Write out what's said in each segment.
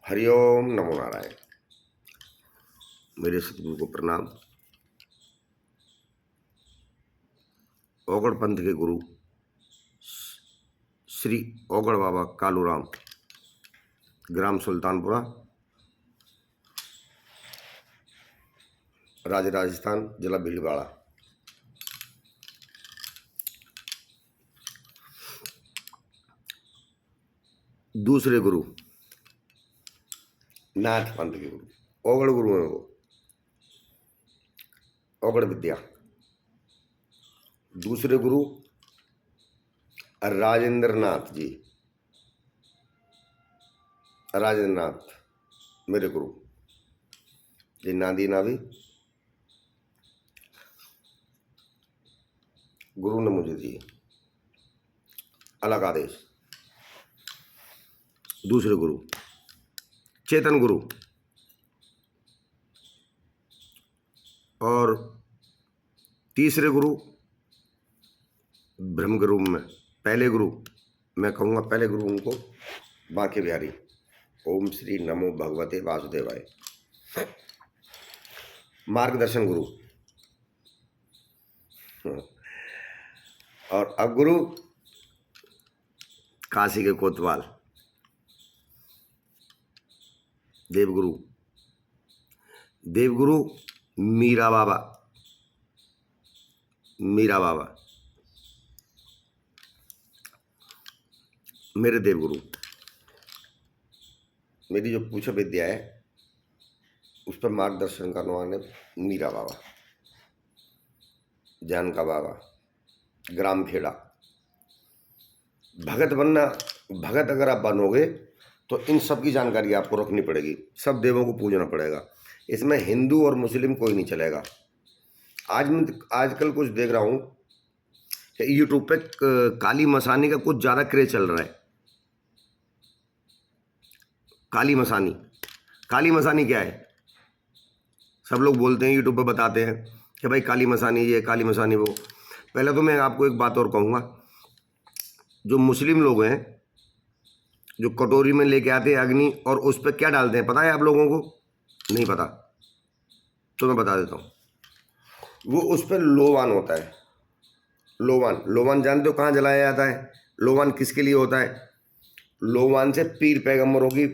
हरिओम नमो नारायण। मेरे सतगुरु को प्रणाम। ओगड़ पंथ के गुरु श्री ओगड़ बाबा कालूराम, ग्राम सुल्तानपुरा, राज्य राजस्थान, जिला भीलवाड़ा। दूसरे गुरु नाथ पंथ के गुरु, ओगड़ गुरु हैं वो, ओगड़ विद्या। दूसरे गुरु राजेंद्र नाथ जी, राजेंद्र नाथ मेरे गुरु जी। नादी नाभी गुरु ने मुझे दिए अलग आदेश। दूसरे गुरु चेतन गुरु, और तीसरे गुरु ब्रह्म गुरु में पहले गुरु, मैं कहूँगा पहले गुरु उनको बांके बिहारी। ओम श्री नमो भगवते वासुदेवाय। मार्गदर्शन गुरु। और अब गुरु काशी के कोतवाल देवगुरु, देवगुरु मीरा बाबा, मीरा बाबा मेरे देवगुरु। मेरी जो पूछा विद्या है उस पर मार्गदर्शन करने वाले मीरा बाबा, जान का बाबा, ग्राम खेड़ा। भगत बनना, भगत अगर आप बनोगे तो इन सब की जानकारी आपको रखनी पड़ेगी, सब देवों को पूजना पड़ेगा। इसमें हिंदू और मुस्लिम कोई नहीं चलेगा। आजकल कुछ देख रहा हूँ कि यूट्यूब पे काली मसानी का कुछ ज़्यादा क्रेज चल रहा है। काली मसानी, काली मसानी क्या है? सब लोग बोलते हैं, यूट्यूब पे बताते हैं कि भाई काली मसानी ये, काली मसानी वो। पहले तो मैं आपको एक बात और कहूँगा, जो मुस्लिम लोग हैं जो कटोरी में लेके आते हैं अग्नि और उस पर क्या डालते हैं पता है आप लोगों को? नहीं पता तो मैं बता देता हूँ। वो उस पर लोवान होता है। लोवान, लोवान जानते हो कहाँ जलाया जाता है? लोवान किसके लिए होता है? लोवान से पीर पैगम्बरों की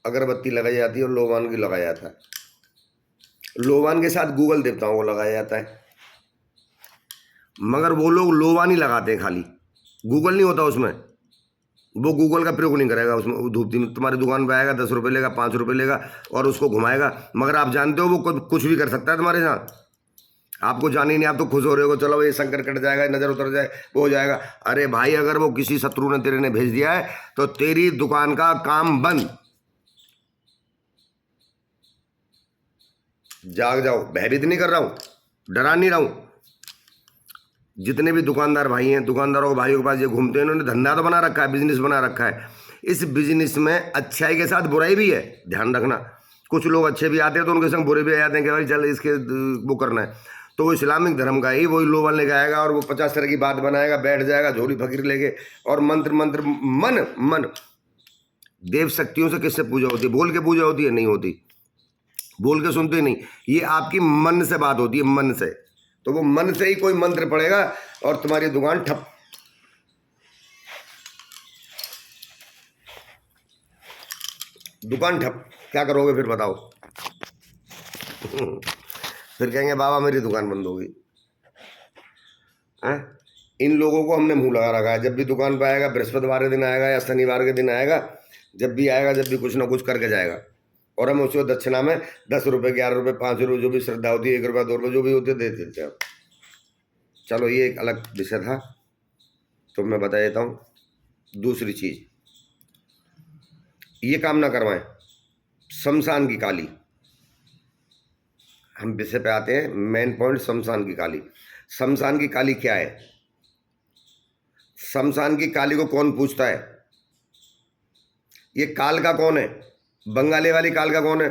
अगरबत्ती लगाई जाती है और लोवान की लगाया जाता है। लोवान के साथ गूगल देवताओं को लगाया जाता है, मगर वो लोग लोवान ही लगाते हैं खाली, गूगल नहीं होता उसमें। वो गूगल का प्रयोग नहीं करेगा उसमें। धूप तुम्हारी दुकान पे आएगा, 10 रुपये लेगा, 5 रुपये लेगा और उसको घुमाएगा, मगर आप जानते हो वो कुछ भी कर सकता है तुम्हारे साथ। आपको जाने नहीं, आप तो खुश हो रहे हो, चलो ये संकट कट जाएगा, नजर उतर जाए, वो हो जाएगा। अरे भाई, अगर वो किसी शत्रु ने तेरे ने भेज दिया है तो तेरी दुकान का काम बंद। जाग जाओ। भयभीत नहीं कर रहा हूं, डरा नहीं रहा हूं। जितने भी दुकानदार भाई हैं, दुकानदारों के भाइयों के पास ये घूमते हैं, इन्होंने धंधा तो बना रखा है, बिजनेस बना रखा है। इस बिजनेस में अच्छाई के साथ बुराई भी है, ध्यान रखना। कुछ लोग अच्छे भी आते हैं तो उनके संग बुरे भी आ जाते हैं कि भाई चल इसके वो करना है। तो वो इस्लामिक धर्म का ही वही लोबल लेके आएगा और वो 50 तरह की बात बनाएगा, बैठ जाएगा झोली फकीर लेके और मंत्र मंत्र मन मन। देव शक्तियों से किससे पूजा होती है? बोल के पूजा होती है? नहीं होती। बोल के सुनते नहीं, ये आपकी मन से बात होती है, मन से। तो वो मन से ही कोई मंत्र पड़ेगा और तुम्हारी दुकान ठप। दुकान ठप। क्या करोगे फिर बताओ? फिर कहेंगे बाबा मेरी दुकान बंद होगी। इन लोगों को हमने मुंह लगा रखा है। जब भी दुकान पे आएगा, बृहस्पतिवार के दिन आएगा या शनिवार के दिन आएगा, जब भी आएगा, जब भी कुछ ना कुछ करके जाएगा और हम उसको दक्षिणा में 10 रुपये, 11 रुपये, 5 रुपये, जो भी श्रद्धा होती है, 1 रुपया, 2 रुपये, जो भी होते दे देते हैं। चलो ये एक अलग विषय था, तो मैं बता देता हूँ। दूसरी चीज, ये काम ना करवाएं। शमशान की काली, हम विषय पे आते हैं। मेन पॉइंट शमशान की काली। शमशान की काली क्या है? शमशान की काली को कौन पूछता है? ये काल का कौन है? बंगाली वाली काल का कौन है?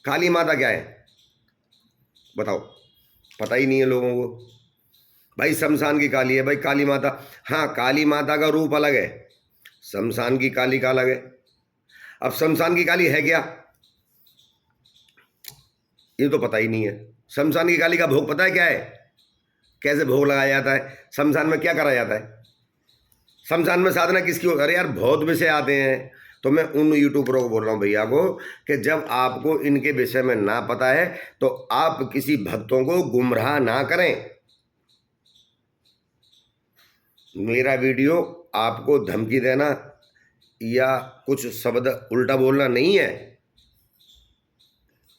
काली माता क्या है बताओ? पता ही नहीं है लोगों को। भाई शमशान की काली है भाई, काली माता। हाँ, काली माता का रूप अलग है, शमशान की काली का अलग है। अब शमशान की काली है क्या, ये तो पता ही नहीं है। शमशान की काली का भोग पता है क्या है, कैसे भोग लगाया जाता है, शमशान में क्या करा जाता है, शमशान में साधना किसकी हो। अरे यार बहुत विषय आते हैं, तो मैं उन यूट्यूबरों को बोल रहा हूँ भैया को कि जब आपको इनके विषय में ना पता है तो आप किसी भक्तों को गुमराह ना करें। मेरा वीडियो आपको धमकी देना या कुछ शब्द उल्टा बोलना नहीं है।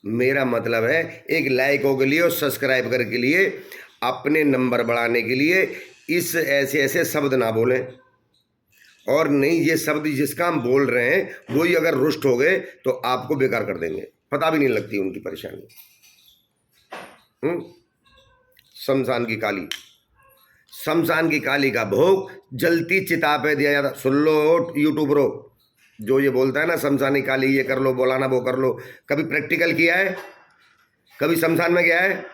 मेरा मतलब है एक लाइकों के लिए और सब्सक्राइब करने के लिए, अपने नंबर बढ़ाने के लिए इस ऐसे ऐसे शब्द ना बोलें। और नहीं, ये शब्द जिसका हम बोल रहे हैं वही अगर रुष्ट हो गए तो आपको बेकार कर देंगे, पता भी नहीं लगती उनकी परेशानी। शमशान की काली, शमशान की काली का भोग जलती चिता पे दिया जाता। सुन लो यूट्यूबरों, जो ये बोलता है ना शमशान की काली ये कर लो, बोलाना वो कर लो, कभी प्रैक्टिकल किया है, कभी शमशान में गया है,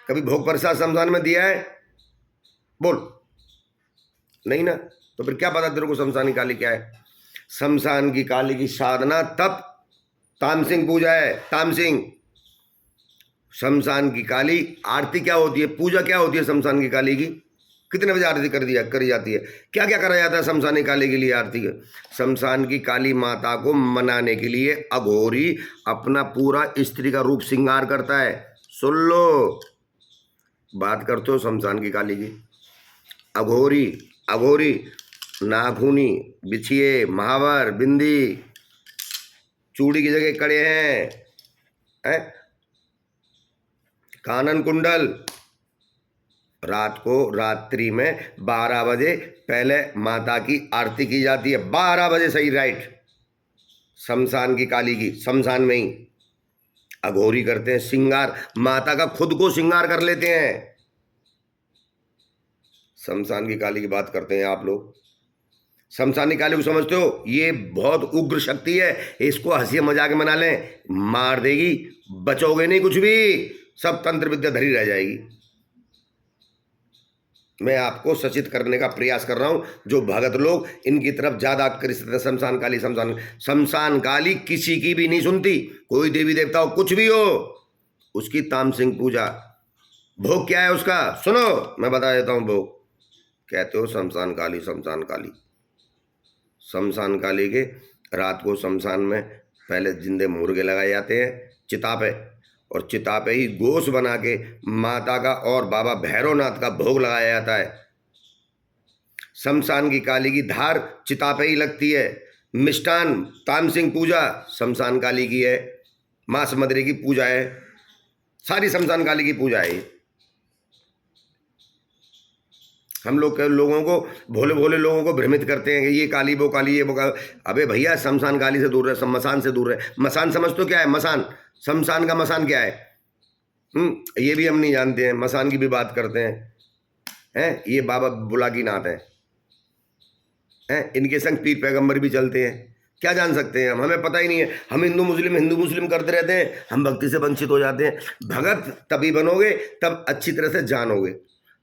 कभी भोग प्रसाद शमशान में दिया है, बोल नहीं ना, तो फिर क्या पता तेरे को शमशान की काली क्या है। शमशान की काली की साधना तप तामसिंग पूजा है, तामसिंग। शमशान की काली आरती क्या होती है, पूजा क्या होती है शमशान की काली की, कितने बजे आरती करी जाती है, क्या क्या करा जाता है शमशान की काली के लिए आरती के। शमशान की काली माता को मनाने के लिए अघोरी अपना पूरा स्त्री का रूप श्रृंगार करता है। सुन लो, बात करते हो शमशान की काली की। अघोरी, अघोरी नाखूनी, बिछिए, महावर, बिंदी, चूड़ी की जगह कड़े हैं, कानन कुंडल। रात को रात्रि में 12 बजे पहले माता की आरती की जाती है, 12 बजे सही, राइट। शमशान की काली की शमशान में ही अघोरी करते हैं श्रृंगार, माता का खुद को श्रृंगार कर लेते हैं। शमशान की काली की बात करते हैं आप लोग, शमशान की काली को समझते हो, ये बहुत उग्र शक्ति है, इसको हंसी मजाक में मना लें, मार देगी, बचोगे नहीं कुछ भी, सब तंत्र विद्या धरी रह जाएगी। मैं आपको सचेत करने का प्रयास कर रहा हूं, जो भगत लोग इनकी तरफ ज्यादा आकर्षित है। शमशान काली, शमशान काली किसी की भी नहीं सुनती, कोई देवी देवता हो कुछ भी हो, उसकी तामसिंग पूजा। भोग क्या है उसका, सुनो मैं बता देता हूं भोग। कहते हो शमशान काली, शमशान काली, शमशान काली के रात को शमशान में पहले जिंदे मुर्गे लगाए जाते हैं चिता पे, और चिता पे ही गोश्त बना के माता का और बाबा भैरवनाथ का भोग लगाया जाता है। शमशान की काली की धार चिता पे ही लगती है। मिष्टान तामसिंग पूजा शमशान काली की है, मांस मदरे की पूजा है, सारी शमशान काली की पूजा है। हम लोग लोगों को, भोले भोले लोगों को भ्रमित करते हैं कि ये काली वो काली ये वो काली। अबे भैया शमशान काली से दूर रहे, मसान से दूर रहे। मसान समझ तो क्या है, मसान, शमशान का मसान क्या है, ये भी हम नहीं जानते हैं, मसान की भी बात करते हैं। ये बाबा बुलाकी नाथ हैं, इनके संग पीर पैगंबर भी चलते हैं, क्या जान सकते हैं हम, हमें पता ही नहीं है। हम हिंदू मुस्लिम करते रहते हैं, हम भक्ति से वंचित हो जाते हैं। भगत तभी बनोगे तब अच्छी तरह से जानोगे।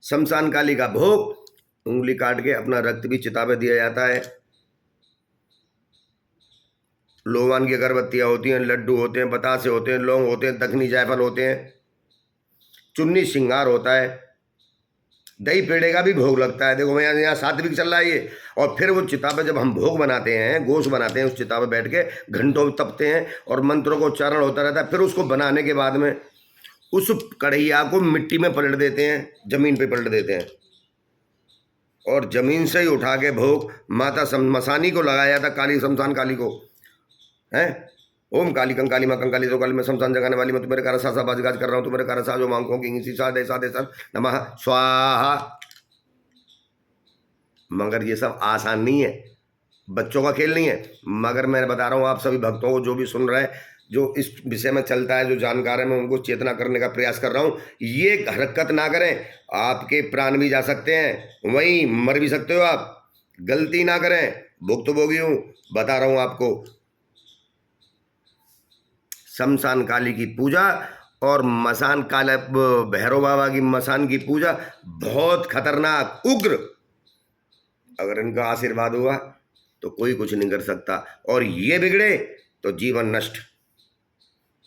शमशान काली का भोग उंगली काट के अपना रक्त भी चिता पे दिया जाता है। लोवान की अगरबत्तियां होती हैं, लड्डू होते हैं, बतासे होते हैं, लौंग होते हैं, दखनी जायफल होते हैं, चुन्नी श्रृंगार होता है, दही पेड़े का भी भोग लगता है। देखो मैं यहाँ सात्विक चल रहा है ये। और फिर वो चिता पे जब हम भोग बनाते हैं, गोश्त बनाते हैं, उस चिता पे बैठ के घंटों तपते हैं और मंत्रों को उच्चारण होता रहता है। फिर उसको बनाने के बाद में उस कढ़ैया को मिट्टी में पलट देते हैं, जमीन पे पलट देते हैं, और जमीन से ही उठा के भोग माता मसानी को लगाया था, काली शमशान काली को है। ओम काली कंकाली माँ कंकाली तो काली, मैं शमशान जगाने वाली, मैं तुम्हारे कारसा सा बाजगाज कर रहा हूँ, तुम्हारे कारसा जो मांगों की सा देसा देसा नमः स्वाहा। मगर ये सब आसान नहीं है, बच्चों का खेल नहीं है। मगर मैं बता रहा हूँ आप सभी भक्तों को, जो भी सुन रहे हैं, जो इस विषय में चलता है, जो जानकार है, मैं उनको चेतना करने का प्रयास कर रहा हूँ। ये हरकत ना करें, आपके प्राण भी जा सकते हैं, वहीं मर भी सकते हो आप। गलती ना करें, भुक्तभोगी हूँ, बता रहा हूँ आपको। शमशान काली की पूजा और मसान काला भैरव बाबा की मसान की पूजा बहुत खतरनाक उग्र, अगर इनका आशीर्वाद हुआ तो कोई कुछ नहीं कर सकता, और ये बिगड़े तो जीवन नष्ट,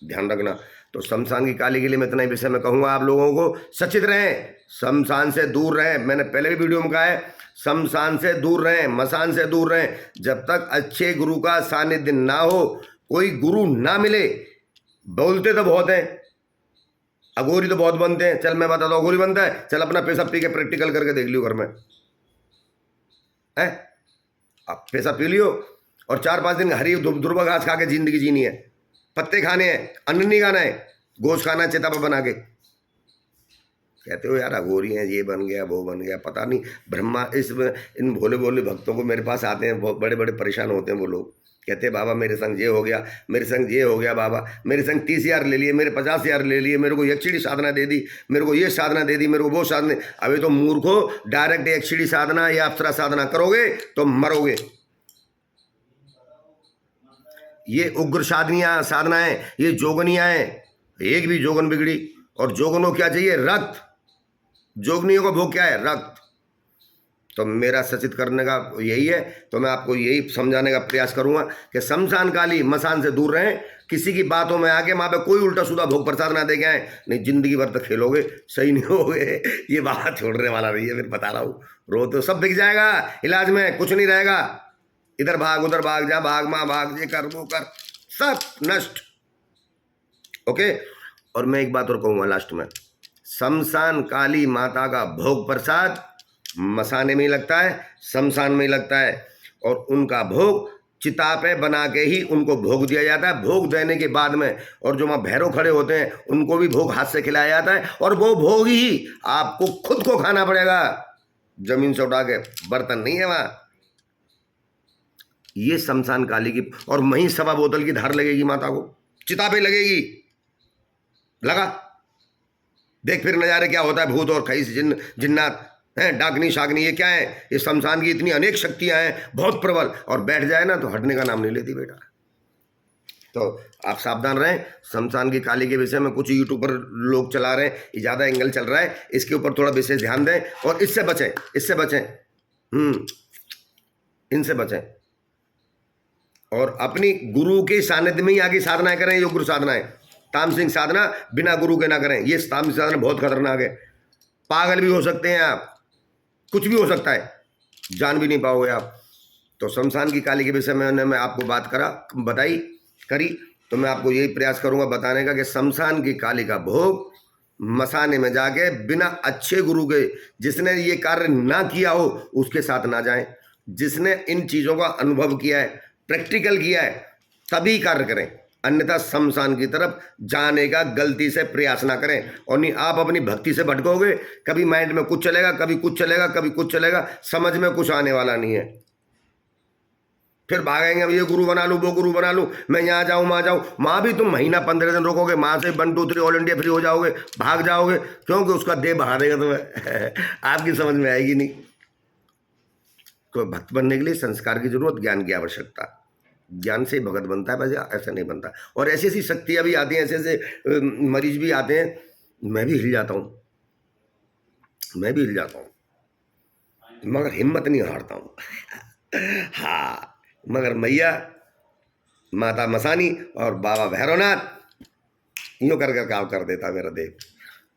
ध्यान रखना। तो शमशान की काली के लिए मैं इतना ही विषय में कहूँगा आप लोगों को, सचेत रहें, शमशान से दूर रहें। मैंने पहले भी वीडियो में कहा है, शमशान से दूर रहें, मसान से दूर रहें। जब तक अच्छे गुरु का सानिध्य ना हो, कोई गुरु ना मिले, बोलते तो बहुत हैं, अघोरी तो बहुत बनते हैं। चल मैं बताता हूँ अघोरी बनता है, चल अपना पैसा पी के प्रैक्टिकल करके देख लियो घर में है। अब पैसा पी लियो और 4-5 दिन हरी दुर्वा घास खा के जिंदगी जीनी है, पत्ते खाने हैं, अन्न नहीं खाना है, गोश्त खाना है चिता पर बना के। कहते हो यार अघोरी हैं, ये बन गया वो बन गया, पता नहीं ब्रह्मा। इन भोले भोले भक्तों को मेरे पास आते हैं, बहुत बड़े बड़े परेशान होते हैं वो लोग, कहते हैं बाबा मेरे संग ये हो गया, मेरे संग ये हो गया, बाबा मेरे संग 30,000 ले लिए, मेरे 50,000 ले लिए, मेरे को यक्षिणी साधना दे दी, मेरे को ये साधना दे दी, मेरे को वो साधना। अभी तो मूर्खो, डायरेक्ट यक्षिणी साधना या अप्सरा साधना करोगे तो मरोगे। ये उग्र साधनाएं, ये जोगनियां हैं, एक भी जोगन बिगड़ी। और जोगनों क्या चाहिए? रक्त। जोगनियों का भोग क्या है? रक्त। तो मेरा सचेत करने का यही है, तो मैं आपको यही समझाने का प्रयास करूंगा कि शमशान काली मसान से दूर रहें। किसी की बातों में आके वहाँ पे कोई उल्टा सुधा भोग प्रसाद ना दे के आए, नहीं जिंदगी भर तक खेलोगे, सही नहीं होगे। ये बात छोड़ने वाला नहीं है, फिर बता रहा हूँ। रो तो सब बिक जाएगा, इलाज में कुछ नहीं रहेगा, इधर भाग उधर भाग, जा भाग माँ भाग, ये कर वो कर, सब नष्ट। ओके। और मैं एक बात और कहूँगा लास्ट में, शमशान काली माता का भोग प्रसाद मसाने में ही लगता है, शमशान में ही लगता है, और उनका भोग चिता पे बना के ही उनको भोग दिया जाता है। भोग देने के बाद में, और जो वहाँ भैरव खड़े होते हैं उनको भी भोग हाथ से खिलाया जाता है, और वो भोग ही आपको खुद को खाना पड़ेगा, जमीन से उठा के, बर्तन नहीं है वहाँ। ये शमशान काली की, और वहीं 1.25 बोतल की धार लगेगी माता को, चिता पे लगेगी, लगा देख फिर नज़ारे क्या होता है। भूत और खईस जिन्नात हैं, डाकनी शाकनी, ये क्या है? ये शमशान की इतनी अनेक शक्तियां हैं, बहुत प्रबल, और बैठ जाए ना तो हटने का नाम नहीं लेती बेटा। तो आप सावधान रहें। शमशान की काली के विषय में कुछ यूट्यूब पर लोग चला रहे हैं, ये ज़्यादा एंगल चल रहा है, इसके ऊपर थोड़ा विशेष ध्यान दें, और इससे बचें, इससे बचें, इनसे बचें, और अपनी गुरु के सानिध्य में ही आगे साधनाएं करें। ये गुरु साधनाएं, तामसिक साधना बिना गुरु के ना करें। ये तामसिक साधना बहुत खतरनाक है, पागल भी हो सकते हैं आप, कुछ भी हो सकता है, जान भी नहीं पाओगे आप। तो शमशान की काली के विषय में मैं आपको बात करी, तो मैं आपको यही प्रयास करूंगा बताने का कि शमशान की काली का भोग मसाने में जाके बिना अच्छे गुरु के, जिसने ये कार्य ना किया हो उसके साथ ना जाएं। जिसने इन चीज़ों का अनुभव किया है, प्रैक्टिकल किया है, तभी कार्य करें, अन्यथा शमशान की तरफ जाने का गलती से प्रयास ना करें। और नहीं आप अपनी भक्ति से भटकोगे, कभी माइंड में कुछ चलेगा, कभी कुछ चलेगा, कभी कुछ चलेगा, समझ में कुछ आने वाला नहीं है। फिर भागेंगे, अब ये गुरु बना लूँ, वो गुरु बना लूँ, मैं यहाँ जाऊँ वहाँ जाऊँ। वहाँ भी तुम महीना 15 दिन रुकोगे, वहाँ से 1 2 3 ऑल इंडिया फ्री हो जाओगे, भाग जाओगे, क्योंकि उसका देह बहा देगा तुम्हें। आपकी समझ में आएगी नहीं। तो भक्त बनने के लिए संस्कार की जरूरत, ज्ञान की आवश्यकता, ज्ञान से भगत बनता है, वैसे ऐसा नहीं बनता। और ऐसी ऐसी शक्तियाँ भी आती हैं, ऐसे ऐसे मरीज भी आते हैं, मैं भी हिल जाता हूँ, मगर हिम्मत नहीं हारता हूँ। हाँ, मगर मैया माता मसानी और बाबा भैरवनाथ यूँ कर काम कर देता मेरा देह।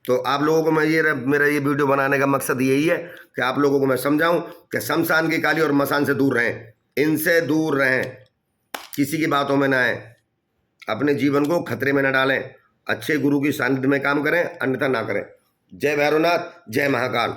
तो आप लोगों को मैं मेरा ये वीडियो बनाने का मकसद यही है कि आप लोगों को मैं समझाऊं कि शमशान की काली और मसान से दूर रहें, इनसे दूर रहें, किसी की बातों में ना आए, अपने जीवन को खतरे में न डालें, अच्छे गुरु की सानिध्य में काम करें, अन्यथा ना करें। जय भैरवनाथ, जय महाकाल।